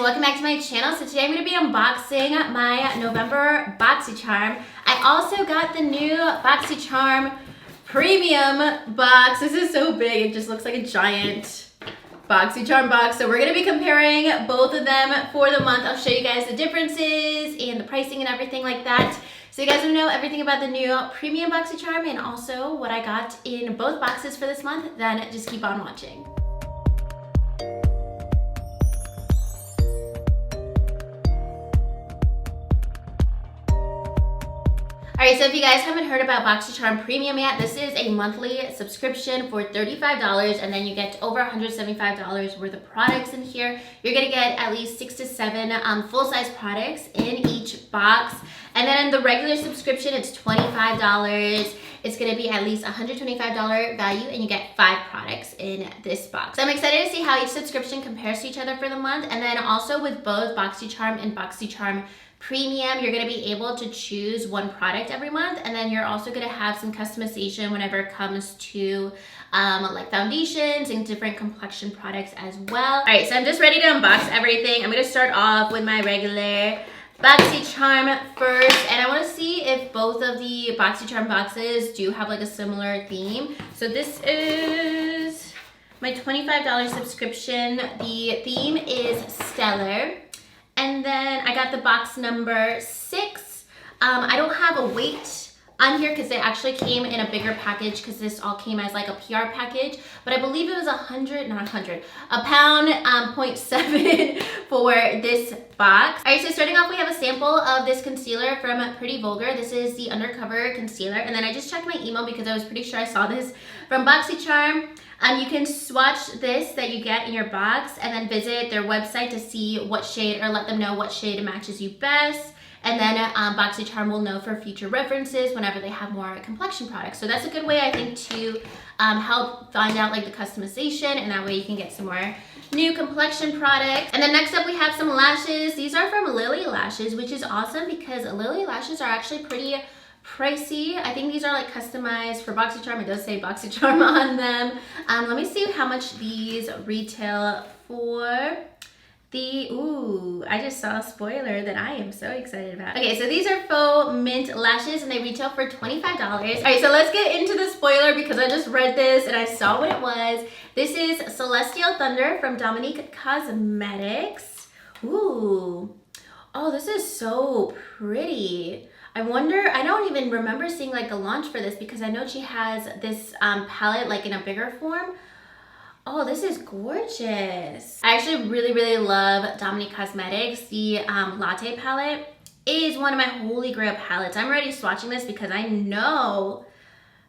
welcome back to my channel. So today I'm going to be unboxing my November Boxycharm. I also got the new Boxycharm premium box. This is so big, it just looks like a giant Boxycharm box. So we're going to be comparing both of them for the month. I'll show you guys the differences and the pricing and everything like that. So you guys want to know everything about the new premium Boxycharm and also what I got in both boxes for this month, then just keep on watching. Alright, so if you guys haven't heard about Boxycharm Premium yet, this is a monthly subscription for $35 and then you get over $175 worth of products in here. You're going to get at least 6 to 7 full-size products in each box. And then in the regular subscription, it's $25. It's going to be at least $125 value and you get 5 products in this box. So I'm excited to see how each subscription compares to each other for the month. And then also with both Boxycharm and Boxycharm Premium, you're going to be able to choose one product every month, and then you're also going to have some customization whenever it comes to like foundations and different complexion products as well. Alright, so I'm just ready to unbox everything. I'm going to start off with my regular Boxycharm first, and I want to see if both of the Boxycharm boxes do have like a similar theme. So this is my $25 subscription. The theme is Stellar. And then I got the box number 6. I don't have a weight on here because they actually came in a bigger package because this all came as like a PR package. But I believe it was a pound, 0.7 for this box. All right, so starting off, we have a sample of this concealer from Pretty Vulgar. This is the Undercover Concealer. And then I just checked my email because I was pretty sure I saw this from Boxycharm. You can swatch this that you get in your box and then visit their website to see what shade, or let them know what shade matches you best. And then Boxycharm will know for future references whenever they have more complexion products. So that's a good way, I think, to help find out like the customization, and that way you can get some more new complexion products. And then next up we have some lashes. These are from Lily Lashes, which is awesome because Lily Lashes are actually pretty pricey. I think these are like customized for Boxycharm. It does say Boxycharm on them. Let me see how much these retail for. I just saw a spoiler that I am so excited about. Okay, so these are faux mint lashes and they retail for $25. All right, so let's get into the spoiler because I just read this and I saw what it was. This is Celestial Thunder from Dominique Cosmetics. Ooh. Oh, this is so pretty. I wonder, I don't even remember seeing like a launch for this because I know she has this palette like in a bigger form. Oh, this is gorgeous. I actually really love Dominique Cosmetics. The Latte palette is one of my holy grail palettes. I'm already swatching this because I know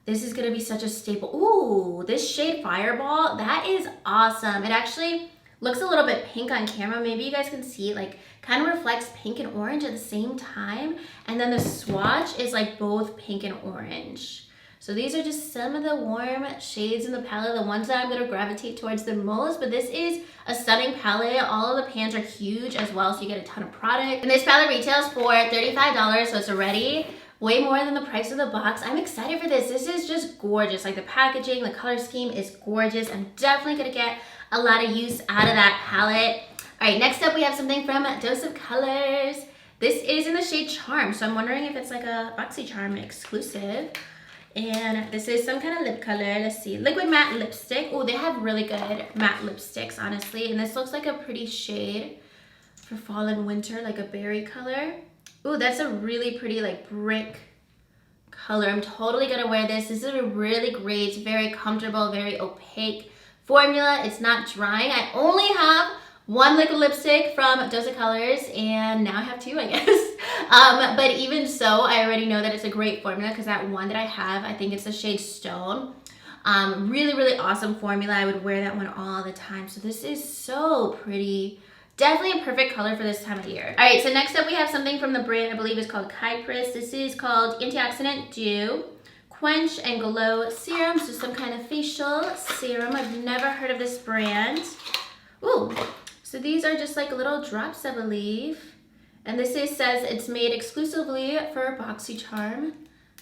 this is gonna be such a staple. Ooh, this shade Fireball, that is awesome. It actually looks a little bit pink on camera. Maybe you guys can see it, like kind of reflects pink and orange at the same time. And then the swatch is like both pink and orange. So these are just some of the warm shades in the palette, the ones that I'm going to gravitate towards the most. But this is a stunning palette. All of the pans are huge as well, so you get a ton of product. And this palette retails for $35, so it's already way more than the price of the box. I'm excited for this. This is just gorgeous. Like the packaging, the color scheme is gorgeous. I'm definitely going to get a lot of use out of that palette. All right, next up we have something from Dose of Colors. This is in the shade Charm, so I'm wondering if it's like a Boxycharm exclusive. And this is some kind of lip color. Let's see, liquid matte lipstick. Oh, they have really good matte lipsticks, honestly. And this looks like a pretty shade for fall and winter, like a berry color. Oh, that's a really pretty like brick color. I'm totally gonna wear this. This is a really great, very comfortable, very opaque formula. It's not drying. I only have one liquid lipstick from Dose of Colors, and now I have 2, I guess. But even so, I already know that it's a great formula because that one that I have, I think it's the shade Stone. Really awesome formula. I would wear that one all the time. So this is so pretty. Definitely a perfect color for this time of year. All right, so next up we have something from the brand, I believe is called Kypris. This is called Antioxidant Dew Quench and Glow Serum. So some kind of facial serum. I've never heard of this brand. Ooh. So these are just like little drops, I believe. And this says it's made exclusively for Boxycharm.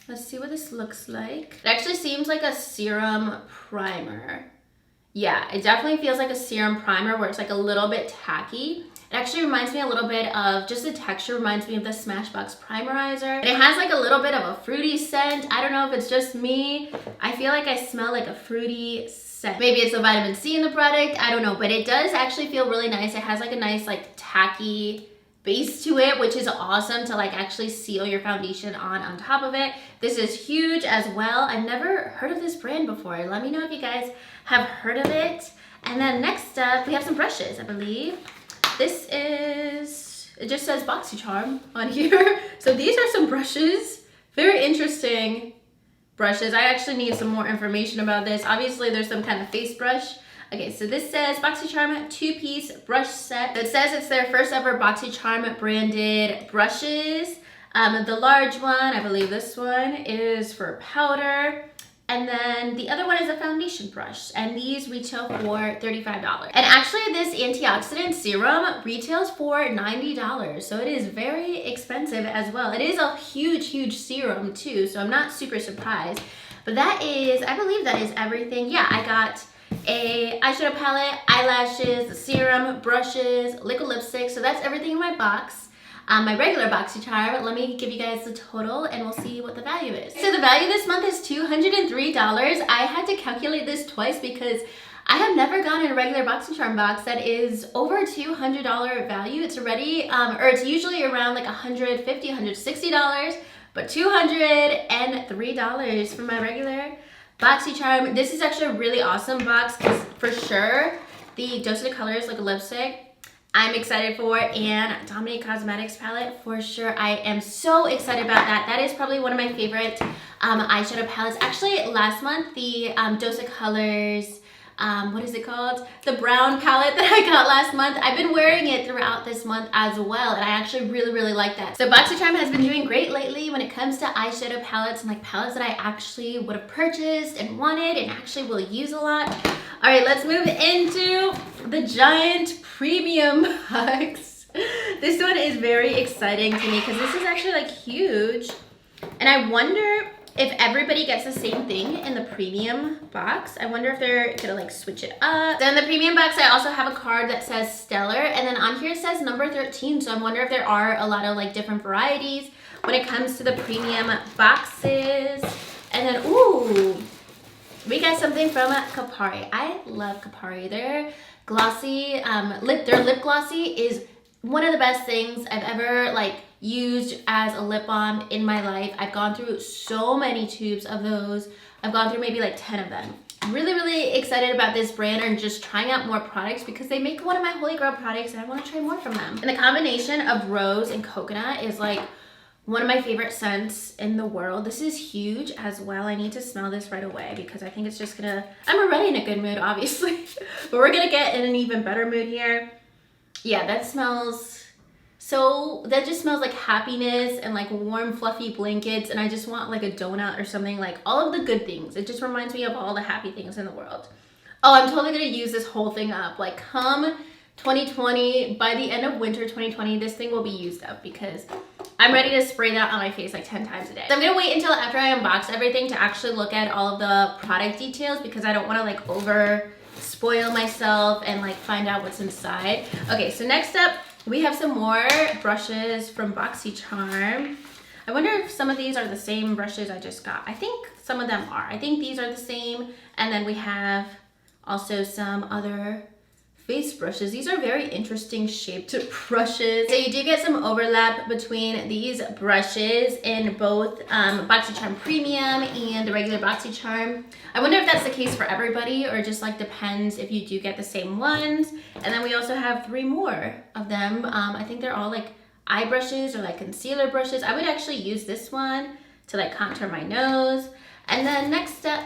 Let's see what this looks like. It actually seems like a serum primer. Yeah, it definitely feels like a serum primer where it's like a little bit tacky. It actually reminds me a little bit of, just the texture reminds me of the Smashbox Primerizer. And it has like a little bit of a fruity scent. I don't know if it's just me. I feel like I smell like a fruity scent. Maybe it's the vitamin C in the product, I don't know. But it does actually feel really nice. It has like a nice like tacky base to it, which is awesome to like actually seal your foundation on top of it. This is huge as well. I've never heard of this brand before. Let me know if you guys have heard of it. And then next up, we have some brushes, I believe. This is, it just says Boxycharm on here. So these are some brushes, very interesting brushes. I actually need some more information about this. Obviously there's some kind of face brush. Okay, so this says Boxycharm 2-piece brush set. It says it's their first ever Boxycharm branded brushes. The large one, I believe this one is for powder. And then the other one is a foundation brush. And these retail for $35. And actually this antioxidant serum retails for $90. So it is very expensive as well. It is a huge, huge serum too. So I'm not super surprised. But that is, I believe that is everything. Yeah, I got a eyeshadow palette, eyelashes, the serum, brushes, liquid lipstick. So that's everything in my box. My regular Boxycharm. Let me give you guys the total and we'll see what the value is. So the value this month is $203. I had to calculate this twice because I have never gotten a regular Boxycharm box that is over $200 value. It's already, or it's usually around like $150, $160, but $203 for my regular Boxycharm. This is actually a really awesome box because for sure the Dose of Colors like a lipstick I'm excited for, and Dominique Cosmetics palette for sure. I am so excited about that. That is probably one of my favorite eyeshadow palettes. Actually last month the Dose of Colors, what is it called? The brown palette that I got last month. I've been wearing it throughout this month as well, and I actually really, really like that. So Boxycharm has been doing great lately when it comes to eyeshadow palettes and like palettes that I actually would have purchased and wanted and actually will use a lot. All right, let's move into the giant premium box. This one is very exciting to me because this is actually like huge. And I wonder if everybody gets the same thing in the premium box. I wonder if they're gonna like switch it up. So in the premium box, I also have a card that says Stellar, and then on here it says number 13. So I wonder if there are a lot of like different varieties when it comes to the premium boxes. And then, ooh, we got something from Kapari. I love Kapari. Their glossy, their lip glossy is one of the best things I've ever like used as a lip balm in my life. I've gone through so many tubes of those. I've gone through maybe like 10 of them. I'm really, really excited about this brand and just trying out more products because they make one of my holy grail products and I want to try more from them. And the combination of rose and coconut is like one of my favorite scents in the world. This is huge as well. I need to smell this right away because I think it's just gonna, I'm already in a good mood, obviously, but we're gonna get in an even better mood here. Yeah, that smells so, that just smells like happiness and like warm, fluffy blankets, and I just want like a donut or something, like all of the good things. It just reminds me of all the happy things in the world. Oh, I'm totally gonna use this whole thing up. Like come 2020, by the end of winter 2020, this thing will be used up because I'm ready to spray that on my face like 10 times a day. So I'm gonna wait until after I unbox everything to actually look at all of the product details because I don't wanna like over spoil myself and like find out what's inside. Okay, so next up, we have some more brushes from Boxycharm. I wonder if some of these are the same brushes I just got. I think some of them are. I think these are the same. And then we have also some other face brushes. These are very interesting shaped brushes. So you do get some overlap between these brushes in both Boxycharm Premium and the regular Boxycharm. I wonder if that's the case for everybody or just like depends if you do get the same ones. And then we also have 3 more of them. I think they're all like eye brushes or like concealer brushes. I would actually use this one to like contour my nose. And then next up,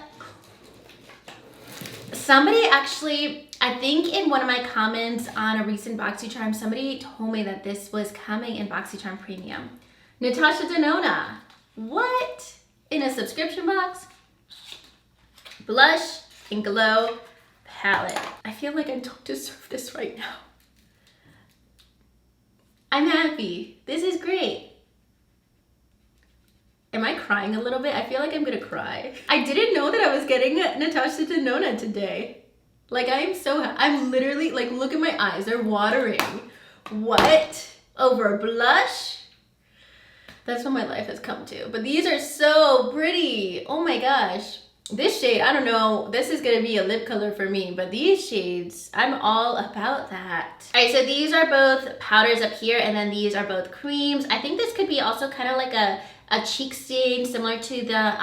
somebody actually, I think in one of my comments on a recent Boxycharm, somebody told me that this was coming in Boxycharm Premium. Natasha Denona. What? In a subscription box? Blush and Glow palette. I feel like I don't deserve this right now. I'm happy. This is great. Am I crying a little bit? I feel like I'm gonna cry. I didn't know that I was getting Natasha Denona today. Like I'm literally like, look at my eyes, they're watering. What? Over blush? That's what my life has come to. But these are so pretty. Oh my gosh. This shade, I don't know, this is gonna be a lip color for me, but these shades, I'm all about that. All right, so these are both powders up here, and then these are both creams. I think this could be also kind of like a cheek stain, similar to the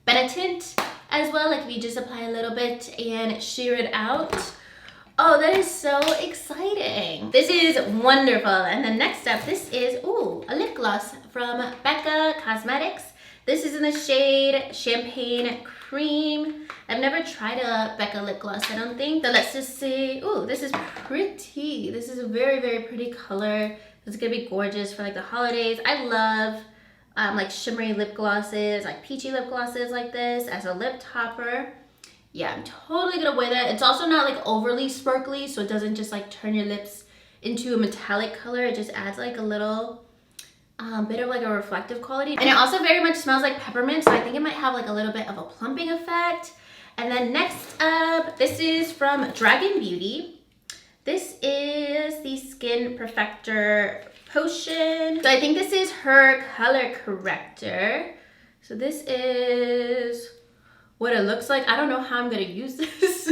Benetint as well. Like if you just apply a little bit and sheer it out. Oh, that is so exciting. This is wonderful. And then next up, this is, ooh, a lip gloss from Becca Cosmetics. This is in the shade Champagne Cream. I've never tried a Becca lip gloss, I don't think. So let's just see. Ooh, this is pretty. This is a very, very pretty color. It's gonna be gorgeous for like the holidays. I love like shimmery lip glosses, like peachy lip glosses like this as a lip topper. Yeah, I'm totally gonna wear that. It's also not like overly sparkly, so it doesn't just like turn your lips into a metallic color. It just adds like a little bit of like a reflective quality. And it also very much smells like peppermint, so I think it might have like a little bit of a plumping effect. And then next up, this is from Dragon Beauty. This is the Skin Perfector Potion. So I think this is her color corrector. So this is what it looks like. I don't know how I'm gonna use this,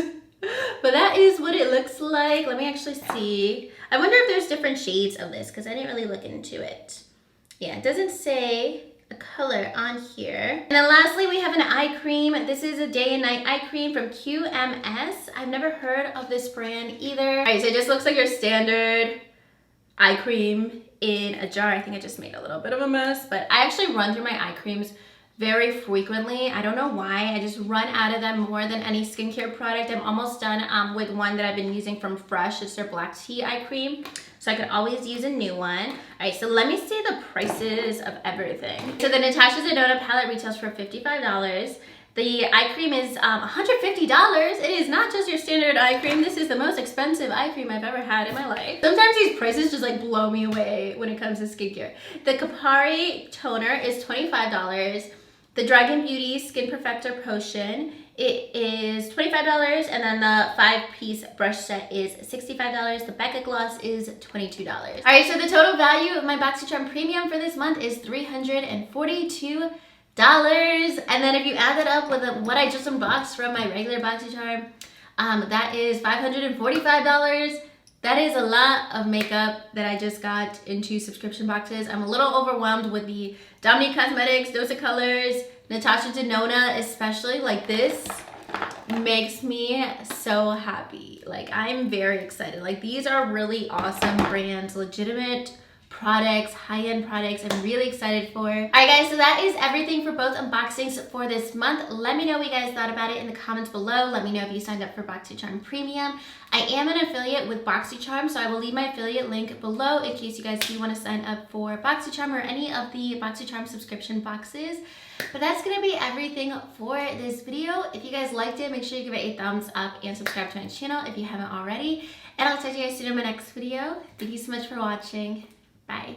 but that is what it looks like. Let me actually see. I wonder if there's different shades of this because I didn't really look into it. Yeah, it doesn't say a color on here. And then lastly, we have an eye cream. This is a day and night eye cream from QMS. I've never heard of this brand either. All right, so it just looks like your standard eye cream in a jar. I think I just made a little bit of a mess, but I actually run through my eye creams very frequently. I don't know why. I just run out of them more than any skincare product. I'm almost done with one that I've been using from Fresh. It's their black tea eye cream. So I could always use a new one. All right, so let me see the prices of everything. So the Natasha Denona palette retails for $55. The eye cream is $150. It is not just your standard eye cream. This is the most expensive eye cream I've ever had in my life. Sometimes these prices just like blow me away when it comes to skincare. The Kapari toner is $25. The Dragon Beauty Skin Perfector Potion, it is $25, and then the 5-piece brush set is $65. The Becca Gloss is $22. All right, so the total value of my Boxycharm Premium for this month is $342. And then if you add that up with what I just unboxed from my regular Boxycharm, that is $545. That is a lot of makeup that I just got into subscription boxes. I'm a little overwhelmed with the Dominique Cosmetics, Dose of Colors, Natasha Denona especially. Like this makes me so happy. Like I'm very excited. Like these are really awesome brands, legitimate products, high-end products I'm really excited for. All right guys, so that is everything for both unboxings for this month. Let me know what you guys thought about it in the comments below. Let me know if you signed up for Boxycharm Premium. I am an affiliate with Boxycharm, so I will leave my affiliate link below in case you guys do want to sign up for Boxycharm or any of the Boxycharm subscription boxes. But that's gonna be everything for this video. If you guys liked it, make sure you give it a thumbs up and subscribe to my channel if you haven't already. And I'll talk to you guys soon in my next video. Thank you so much for watching. Bye.